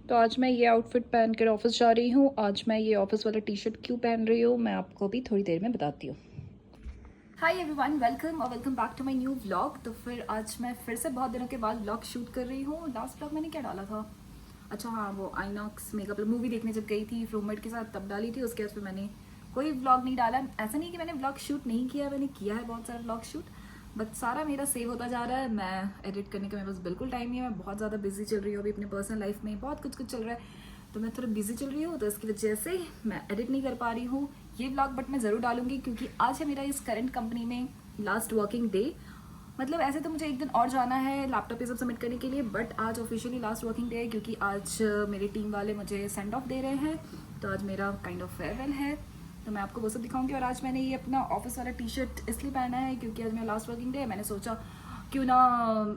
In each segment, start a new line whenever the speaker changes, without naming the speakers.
तो आज मैं ये आउटफिट पहन कर ऑफिस जा रही हूँ। आज मैं ये ऑफिस वाला टी शर्ट क्यों पहन रही हूँ मैं आपको अभी थोड़ी देर में बताती हूँ। हाय एवरीवन, वेलकम और welcome back to my new vlog. तो फिर आज मैं फिर से बहुत दिनों के बाद व्लॉग शूट कर रही हूँ। लास्ट व्लॉग मैंने क्या डाला था? अच्छा हाँ, वो आईनॉक्स मेकअप मूवी देखने जब गई थी रूममेट के साथ तब डाली थी। उसके बाद फिर मैंने कोई व्लॉग नहीं डाला। ऐसा नहीं कि मैंने व्लॉग शूट नहीं किया, मैंने किया है बहुत सारा व्लॉग शूट, बट सारा मेरा सेव होता जा रहा है। मैं एडिट करने का मेरे पास बिल्कुल टाइम नहीं है। मैं बहुत ज़्यादा बिजी चल रही हूँ अभी अपने पर्सनल लाइफ में, बहुत कुछ चल रहा है, तो मैं थोड़ा बिजी चल रही हूँ, तो इसकी वजह से मैं एडिट नहीं कर पा रही हूँ ये व्लॉग। बट मैं ज़रूर डालूंगी क्योंकि आज है मेरा इस करंट कंपनी में लास्ट वर्किंग डे। मतलब ऐसे तो मुझे एक दिन और जाना है लैपटॉप ये सब सबमिट करने के लिए, बट आज ऑफिशियली लास्ट वर्किंग डे है क्योंकि आज मेरी टीम वाले मुझे सेंड ऑफ दे रहे हैं। तो आज मेरा काइंड ऑफ फेयरवेल है, तो मैं आपको वो सब दिखाऊंगी। और आज मैंने ये अपना ऑफिस वाला टी शर्ट इसलिए पहना है क्योंकि आज मेरा लास्ट वर्किंग डे है। मैंने सोचा क्यों ना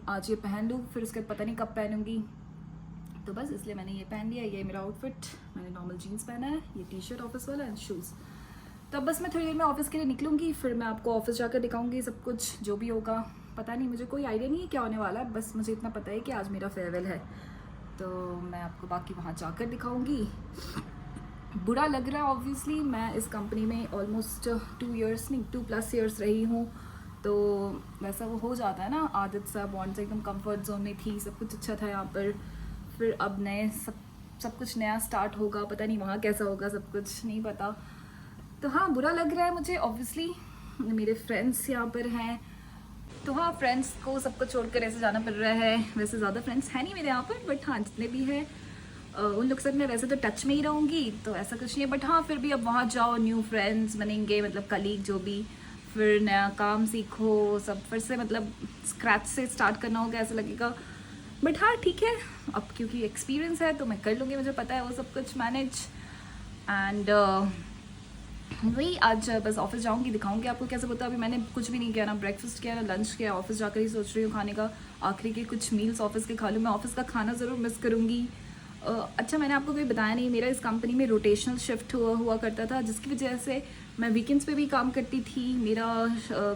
आज ये पहन लूँ, फिर उसके बाद पता नहीं कब पहनूंगी, तो बस इसलिए मैंने ये पहन लिया। ये मेरा आउटफिट, मैंने नॉर्मल जीन्स पहना है, ये टी शर्ट ऑफिस वाला एंड शूज़। तो अब बस मैं थोड़ी देर में ऑफिस के लिए निकलूंगी, फिर मैं आपको ऑफिस जाकर दिखाऊंगी सब कुछ जो भी होगा। पता नहीं, मुझे कोई आइडिया नहीं है क्या होने वाला है, बस मुझे इतना पता है कि आज मेरा फेयरवेल है, तो मैं आपको बाकी वहाँ जाकर दिखाऊंगी। बुरा लग रहा है ऑब्वियसली, मैं इस कंपनी में ऑलमोस्ट 2 इयर्स नहीं 2+ इयर्स रही हूँ, तो वैसा वो हो जाता है ना, आदत सा, बॉन्ड से एकदम कंफर्ट जोन में थी, सब कुछ अच्छा था यहाँ पर। फिर अब नए सब कुछ नया स्टार्ट होगा, पता नहीं वहाँ कैसा होगा, सब कुछ नहीं पता। तो हाँ, बुरा लग रहा है मुझे ऑब्वियसली। मेरे फ्रेंड्स यहाँ पर हैं, तो हाँ, फ्रेंड्स को सबको छोड़कर ऐसे जाना पड़ रहा है। वैसे ज़्यादा फ्रेंड्स हैं नहीं मेरे यहाँ पर, बट हाँ जितने भी हैं उन लोग से मैं वैसे तो टच में ही रहूँगी, तो ऐसा कुछ नहीं है। बट हाँ, फिर भी अब वहाँ जाओ, न्यू फ्रेंड्स बनेंगे, मतलब कलीग जो भी, फिर नया काम सीखो, सब फिर से मतलब स्क्रैच से स्टार्ट करना होगा, ऐसा लगेगा। बट हाँ ठीक है, अब क्योंकि एक्सपीरियंस है तो मैं कर लूँगी, मुझे पता है वो सब कुछ मैनेज। एंड वही आज बस ऑफिस जाऊंगी, दिखाऊंगी आपको कैसे होता है। अभी मैंने कुछ भी नहीं किया, ना ब्रेकफास्ट किया ना लंच किया, ऑफिस जाकर ही सोच रही हूँ खाने का, आखिरी के कुछ मील्स ऑफिस के खा लूँ। मैं ऑफिस का खाना ज़रूर मिस करूँगी। अच्छा, मैंने आपको कोई बताया नहीं, मेरा इस कंपनी में रोटेशनल शिफ्ट हुआ करता था, जिसकी वजह से मैं वीकेंड्स पे भी काम करती थी। मेरा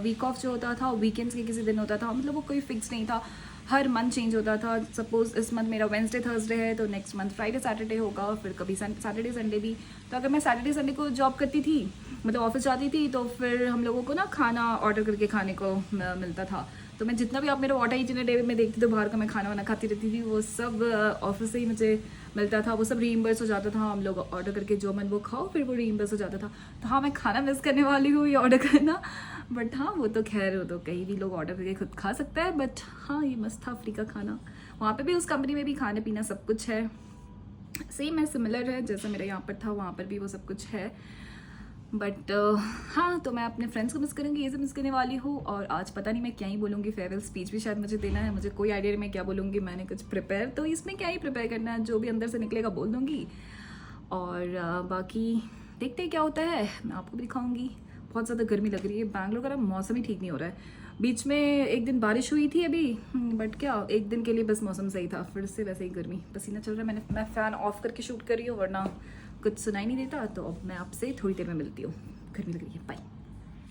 वीक ऑफ जो होता था वीकेंड्स के किसी दिन होता था, मतलब वो कोई फिक्स नहीं था, हर मंथ चेंज होता था। सपोज इस मंथ मेरा वेंसडे थर्सडे है तो नेक्स्ट मंथ फ्राइडे सैटरडे होगा, फिर कभी सैटरडे संडे भी। तो अगर मैं सैटरडे संडे को जॉब करती थी, मतलब ऑफिस जाती थी, तो फिर हम लोगों को ना खाना ऑर्डर करके खाने को मिलता था। तो मैं जितना भी आप मेरा ऑर्डर इतने डे में देखती तो बाहर का मैं खाना वाना खाती रहती थी, वो सब ऑफिस से ही मुझे मिलता था, वो सब रीइम्बर्स हो जाता था। हम लोग ऑर्डर करके जो मन वो खाओ, फिर वो रीइम्बर्स हो जाता था। तो हाँ, मैं खाना मिस करने वाली हूँ ये ऑर्डर करना, बट हाँ वो तो खैर, वो तो कहीं भी लोग ऑर्डर करके खुद खा सकता है। बट हाँ, ये मस्त था फ्री का खाना। वहाँ पे भी, उस कंपनी में भी खाने पीना सब कुछ है, सेम है, सिमिलर है जैसा मेरा यहाँ पर था, वहाँ पर भी वो सब कुछ है। बट हाँ, तो मैं अपने फ्रेंड्स को मिस करूँगी, ये सब मिस करने वाली हूँ। और आज पता नहीं मैं क्या ही बोलूँगी, फेयरवेल स्पीच भी शायद मुझे देना है, मुझे कोई आइडिया नहीं मैं क्या बोलूँगी। मैंने कुछ प्रिपेयर, तो इसमें क्या ही प्रिपेयर करना है, जो भी अंदर से निकलेगा बोल दूँगी। और बाकी देखते हैं क्या होता है, मैं आपको भी दिखाऊँगी। बहुत ज़्यादा गर्मी लग रही है, बैंगलोर का मौसम ही ठीक नहीं हो रहा है। बीच में एक दिन बारिश हुई थी अभी, बट क्या एक दिन के लिए बस मौसम सही था, फिर से वैसे ही गर्मी, पसीना चल रहा है। मैं फ़ैन ऑफ करके शूट कर रही हूँ वरना कुछ सुनाई नहीं देता। तो अब मैं आपसे थोड़ी देर में मिलती हूँ, गर्मी लग रही है, बाय।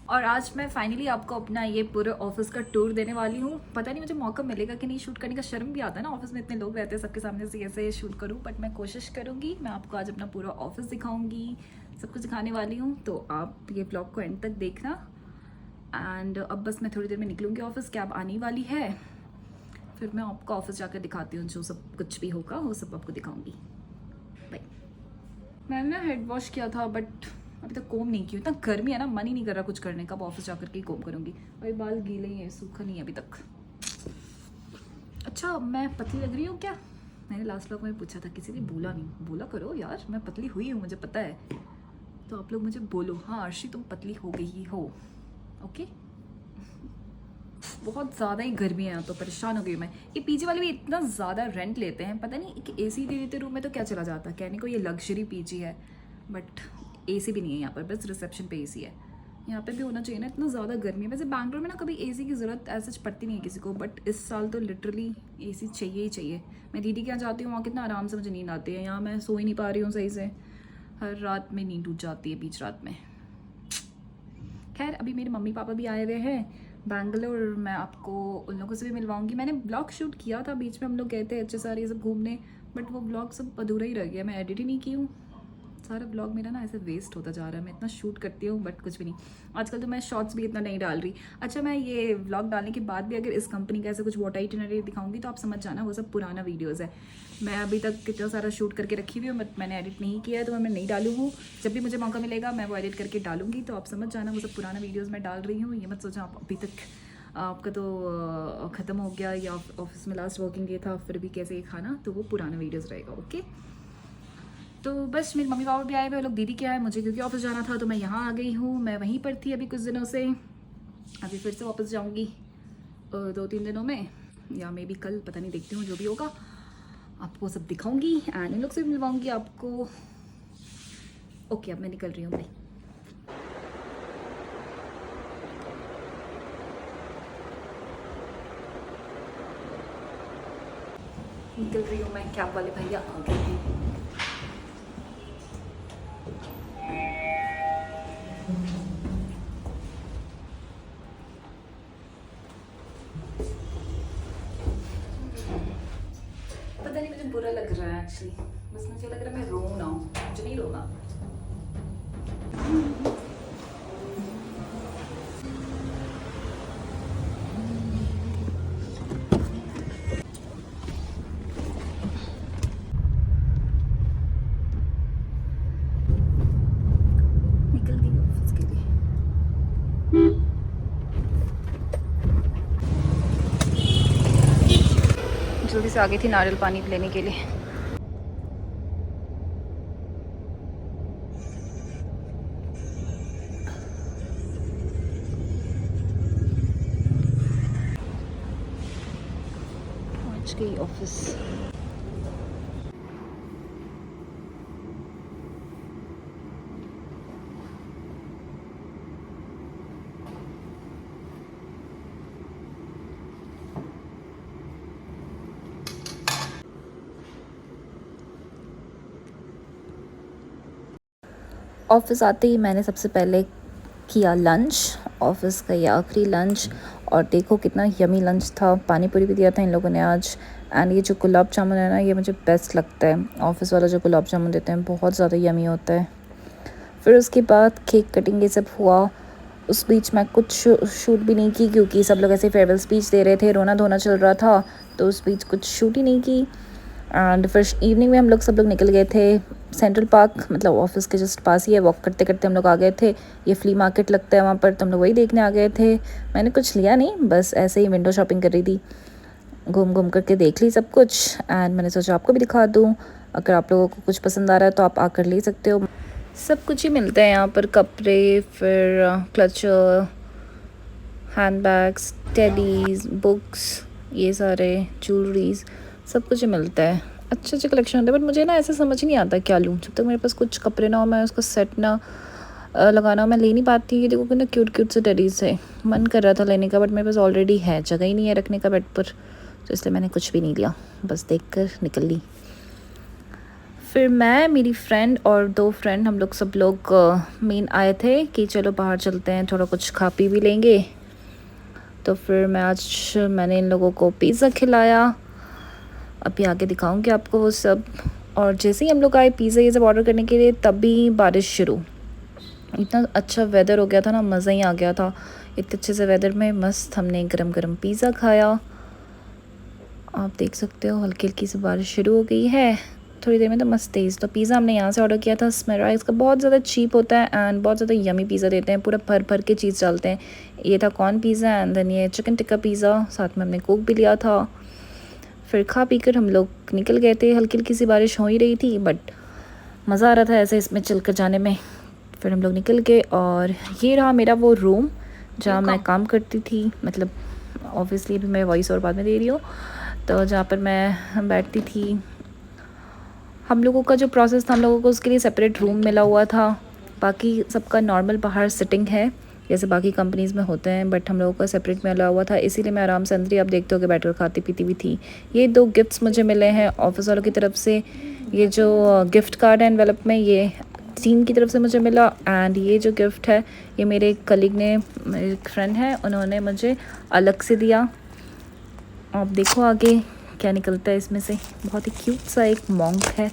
और आज मैं फाइनली आपको अपना ये पूरे ऑफिस का टूर देने वाली हूँ। पता नहीं मुझे मौका मिलेगा कि नहीं शूट करने का, शर्म भी आता है ना, ऑफिस में इतने लोग रहते हैं, सबके सामने से कैसे शूट करूँ, बट मैं कोशिश करूँगी। मैं आपको आज अपना पूरा ऑफिस दिखाऊँगी, सब कुछ दिखाने वाली हूँ, तो आप ये ब्लॉग को एंड तक देखना। एंड अब बस मैं थोड़ी देर में निकलूँगी ऑफिस, कैब आने वाली है, फिर मैं आपको ऑफिस जाकर दिखाती हूँ, जो सब कुछ भी होगा वो सब आपको दिखाऊँगी। बाय। मैंने ना हेड वॉश किया था, बट अभी तक कोम नहीं की, इतना गर्मी है ना, मन ही नहीं कर रहा कुछ करने का। अब ऑफिस जाकर के ही कोम करूँगी, और बाल गीले ही हैं, सूखा नहीं है अभी तक। अच्छा, मैं पतली लग रही हूँ क्या? मैंने लास्ट व्लॉग में पूछा था, किसी ने बोला नहीं, बोला करो यार, मैं पतली हुई हूँ, मुझे पता है, तो आप लोग मुझे बोलो, हाँ अर्शी तुम पतली हो गई हो, ओके। बहुत ज़्यादा ही गर्मी है यहाँ, तो परेशान हो गई मैं। ये पीजी वाले भी इतना ज़्यादा रेंट लेते हैं, पता नहीं, एक एसी दे देते रूम में तो क्या चला जाता, कहने को ये लग्जरी पीजी है, बट एसी भी नहीं है यहाँ पर, बस रिसेप्शन पे एसी है। यहाँ पे भी होना चाहिए ना, इतना ज़्यादा गर्मी है। वैसे बैंगलोर में ना कभी एसी की ज़रूरत ऐसे पड़ती नहीं है किसी को, बट इस साल तो लिटरली एसी चाहिए ही चाहिए। मैं दीदी के यहाँ जाती हूँ, वहाँ कितना आराम से मुझे नींद आती है, यहाँ मैं सो ही नहीं पा रही हूँ सही से, हर रात में नींद टूट जाती है बीच रात में। खैर अभी मेरे मम्मी पापा भी आए हुए हैं, बैंगलोर। मैं आपको उन लोगों से भी मिलवाऊंगी। मैंने ब्लॉग शूट किया था, बीच में हम लोग गए थे HSR ये सब घूमने, बट वो ब्लॉग सब अधूरा ही रह गया। मैं एडिट ही नहीं की हूँ। सारा ब्लॉग मेरा ना ऐसे वेस्ट होता जा रहा है। मैं इतना शूट करती हूँ बट कुछ भी नहीं। आजकल तो मैं शॉर्ट्स भी इतना नहीं डाल रही। अच्छा, मैं ये व्लॉग डालने के बाद भी अगर इस कंपनी का ऐसे कुछ वॉट आइटिनरी दिखाऊंगी तो आप समझ जाना वो सब पुराना वीडियोज़ है। मैं अभी तक कितना सारा शूट करके रखी हुई हूँ बट मैंने एडिट नहीं किया है, तो मैं नहीं डालू हूँ। जब भी मुझे मौका मिलेगा मैं वो एडिट करके डालूंगी, तो आप समझ जाना वो सब पुराना वीडियोज़ मैं डाल रही हूँ। ये मत सोचा आप अभी तक आपका तो ख़त्म हो गया या ऑफिस में लास्ट वर्किंग डे था फिर भी कैसे ये खाना, तो वो पुराना वीडियोज़ रहेगा। ओके, तो बस मेरे मम्मी पापा भी आए हुए लोग, दीदी के आए, मुझे क्योंकि ऑफिस जाना था तो मैं यहाँ आ गई हूँ। मैं वहीं पर थी अभी कुछ दिनों से, अभी फिर से वापस जाऊँगी 2-3 दिनों में, या मे बी कल, पता नहीं, देखती हूँ जो भी होगा आपको सब दिखाऊंगी एंड इन लोग से भी मिलवाऊंगी आपको। ओके, अब मैं निकल रही हूँ भाई। निकल रही हूँ मैं, कैब वाले भैया आ गए हैं। पता नहीं मुझे बुरा लग रहा है एक्चुअली, बस मुझे लग रहा है मैं रो ना, मुझे नहीं रोना। निकल गई ऑफिस के लिए। जल्दी से आ गई थी नारियल पानी लेने के लिए। पहुंच गई ऑफिस। ऑफिस आते ही मैंने सबसे पहले किया लंच, ऑफिस का ये आखिरी लंच, और देखो कितना यमी लंच था। पानी पूरी भी दिया था इन लोगों ने आज, एंड ये जो गुलाब जामुन है ना, ये मुझे बेस्ट लगता है। ऑफिस वाला जो गुलाब जामुन देते हैं बहुत ज़्यादा यमी होता है। फिर उसके बाद केक कटिंग ये सब हुआ। उस बीच मैं कुछ शूट भी नहीं की क्योंकि सब लोग ऐसे फेयरवेल स्पीच दे रहे थे, रोना धोना चल रहा था, तो उस बीच कुछ शूट ही नहीं की। एंड फिर इवनिंग में हम लोग सब लोग निकल गए थे सेंट्रल पार्क, मतलब ऑफिस के जस्ट पास ही है। वॉक करते करते हम लोग आ गए थे। ये फ्ली मार्केट लगता है वहाँ पर, तो हम लोग वही देखने आ गए थे। मैंने कुछ लिया नहीं, बस ऐसे ही विंडो शॉपिंग कर रही थी। घूम घूम करके देख ली सब कुछ, एंड मैंने सोचा आपको भी दिखा दूँ। अगर आप लोगों को कुछ पसंद आ रहा है तो आप आकर ले सकते हो। सब कुछ ही मिलता है यहाँ पर, कपड़े, फिर क्लचर, हैंड बैग्स, टेडीज़, बुक्स, ये सारे ज्वेलरीज, सब कुछ ही मिलता है। अच्छे अच्छे कलेक्शन होते हैं, बट मुझे ना ऐसे समझ नहीं आता क्या लूँ। जब तक मेरे पास कुछ कपड़े ना हो, मैं उसका सेट ना लगाना हो, मैं ले नहीं पाती। ये देखो कितना क्यूट क्यूट से टेडीज़ है। मन कर रहा था लेने का, बट मेरे पास ऑलरेडी है, जगह ही नहीं है रखने का बेड पर, तो इसलिए मैंने कुछ भी नहीं लिया, बस देख कर निकल ली। फिर मैं, मेरी फ्रेंड और 2 फ्रेंड, हम लोग सब लोग मेन आए थे कि चलो बाहर चलते हैं, थोड़ा कुछ खा पी भी लेंगे। तो फिर मैंने इन लोगों को पिज़्ज़ा खिलाया। अभी आगे दिखाऊंगी आपको वो सब। और जैसे ही हम लोग आए पिज़्ज़ा ये सब ऑर्डर करने के लिए, तभी बारिश शुरू। इतना अच्छा वेदर हो गया था ना, मज़ा ही आ गया था। इतने अच्छे से वेदर में मस्त हमने गरम गरम पिज़्ज़ा खाया। आप देख सकते हो हल्की हल्की सी बारिश शुरू हो गई है, थोड़ी देर में तो मस्त तेज़। तो पिज़्ज़ा हमने यहाँ से ऑर्डर किया था स्मेरा। इसका बहुत ज़्यादा चीप होता है एंड बहुत ज़्यादा यमी पिज़्ज़ा देते हैं, पूरा भर भर के चीज़ डालते हैं। ये था कॉर्न पिज़्ज़ा एंड देन ये चिकन टिक्का पिज़्ज़ा, साथ में हमने कोक भी लिया था। फिर खा पी कर हम लोग निकल गए थे। हल्की हल्की सी बारिश हो ही रही थी, बट मज़ा आ रहा था ऐसे इसमें चल कर जाने में। फिर हम लोग निकल गए, और ये रहा मेरा वो रूम जहाँ मैं काम करती थी, मतलब ऑब्वियसली अभी मैं वॉइस और बाद में दे रही हूँ, तो जहाँ पर मैं बैठती थी। हम लोगों का जो प्रोसेस था, हम लोगों को उसके लिए सेपरेट रूम मिला हुआ था। बाकी सबका नॉर्मल बाहर सिटिंग है जैसे बाकी कंपनीज़ में होते हैं, बट हम लोगों का सेपरेट मिला हुआ था, इसीलिए मैं आराम से अंदर ही, आप देखते हो कि बैठकर खाती पीती भी थी। ये 2 गिफ्ट्स मुझे मिले हैं ऑफिस वालों की तरफ से। ये जो गिफ्ट कार्ड है एनवेलप में, ये टीम की तरफ से मुझे मिला। एंड ये जो गिफ्ट है ये मेरे कलीग ने, मेरे फ्रेंड है, उन्होंने मुझे अलग से दिया। आप देखो आगे क्या निकलता है इसमें से। बहुत ही क्यूट सा एक मॉन्क है,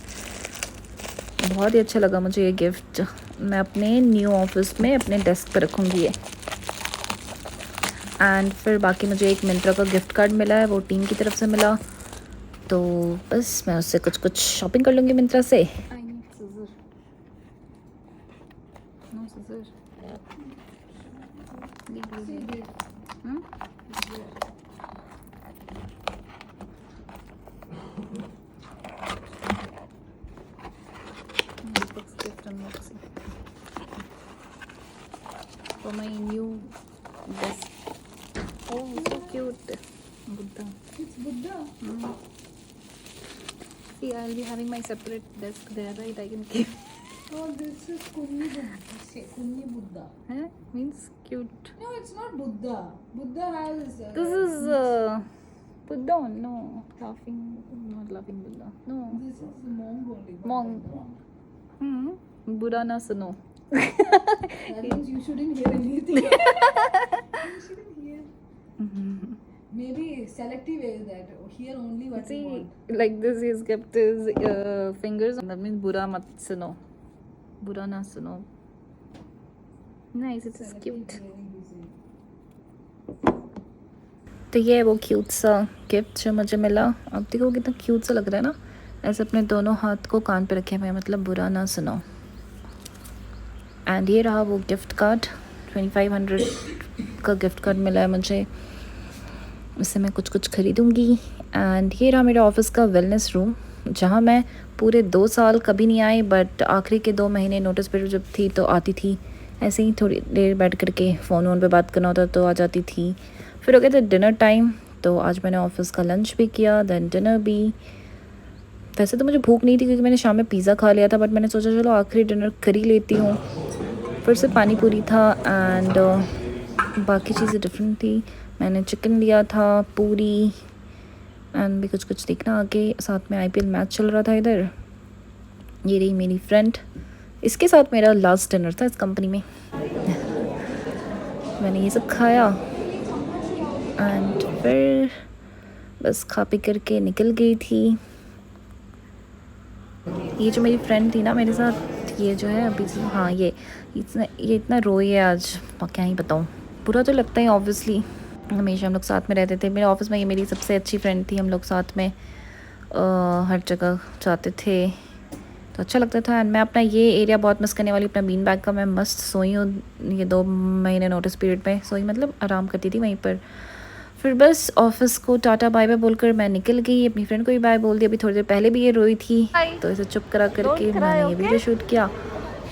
बहुत ही अच्छा लगा मुझे ये गिफ्ट। मैं अपने न्यू ऑफिस में अपने डेस्क पर रखूँगी ये। एंड फिर बाकी मुझे एक मिंत्रा का गिफ्ट कार्ड मिला है, वो टीम की तरफ से मिला। तो बस मैं उससे कुछ कुछ शॉपिंग कर लूँगी मिंत्रा से। For my new desk. Oh, so cute. Buddha.
It's Buddha.
See, I'll be having my separate desk there, right? I can keep.
Oh, this is Kunni Buddha. Kunni Buddha.
Huh? Means cute.
No, it's not Buddha. Buddha has.
This is Buddha. No, laughing. Not laughing Buddha. No.
This is monk only.
Monk. Buddha na suno.
That means you shouldn't hear anything. You shouldn't hear. Maybe selective is that. Hear only what you
See,
want.
like this, he's kept his fingers. That means Buddha mat suno. Buddha na suno. Nice, it's cute. तो ये वो cute सा gift जो मुझे मिला। अब देखो कितना क्यूट सा लग रहा है ना, ऐसे अपने दोनों हाथ को कान पे रखे हुए, मतलब बुरा ना सुनो। एंड ये रहा वो गिफ्ट कार्ड, 2500 का गिफ्ट कार्ड मिला है मुझे, इससे मैं कुछ कुछ ख़रीदूँगी। एंड ये रहा मेरे ऑफिस का वेलनेस रूम, जहाँ मैं पूरे 2 साल कभी नहीं आई, बट आखिरी के 2 महीने नोटिस पीरियड जब थी तो आती थी, ऐसे ही थोड़ी देर बैठ करके फ़ोन वोन पे बात करना होता तो आ जाती थी। फिर हो गया था डिनर टाइम, तो आज मैंने ऑफिस का लंच भी किया, देन डिनर भी। वैसे तो मुझे भूख नहीं थी क्योंकि मैंने शाम में पिज़्ज़ा खा लिया था, बट मैंने सोचा चलो आखिरी डिनर कर ही लेती हूँ। फिर से पानी पूरी था एंड बाकी चीज़ें डिफरेंट थी। मैंने चिकन लिया था, पूरी एंड भी कुछ कुछ देखना आगे। साथ में IPL मैच चल रहा था इधर। ये रही मेरी फ्रेंड, इसके साथ मेरा लास्ट डिनर था इस कंपनी में। मैंने ये सब खाया एंड फिर बस खा पी करके निकल गई थी। ये जो मेरी फ्रेंड थी ना मेरे साथ, ये जो है अभी, हाँ ये इतना रोई है आज, क्या ही बताऊँ। बुरा तो लगता है ऑब्वियसली, हमेशा हम लोग साथ में रहते थे। मेरे ऑफिस में ये मेरी सबसे अच्छी फ्रेंड थी, हम लोग साथ में हर जगह जाते थे तो अच्छा लगता था। एंड मैं अपना ये एरिया बहुत मिस करने वाली, अपना बीन बैग का। मैं मस्त सोई हूँ ये 2 महीने नोटिस पीरियड में, सोई मतलब आराम करती थी वहीं पर। फिर बस ऑफिस को टाटा बाय बाय बोलकर मैं निकल गई, अपनी फ्रेंड को भी बाय बोल दिया। अभी थोड़ी देर पहले भी ये रोई थी तो इसे चुप करा करके मैंने ये वीडियो शूट किया,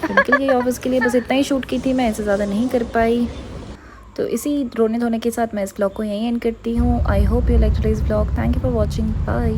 फिर निकल गई ऑफिस के लिए। बस इतना ही शूट की थी मैं, इससे ज़्यादा नहीं कर पाई। तो इसी रोने धोने के साथ मैं इस ब्लॉग को यहीं एंड करती हूँ। I hope you like today's blog. Thank you for watching, bye.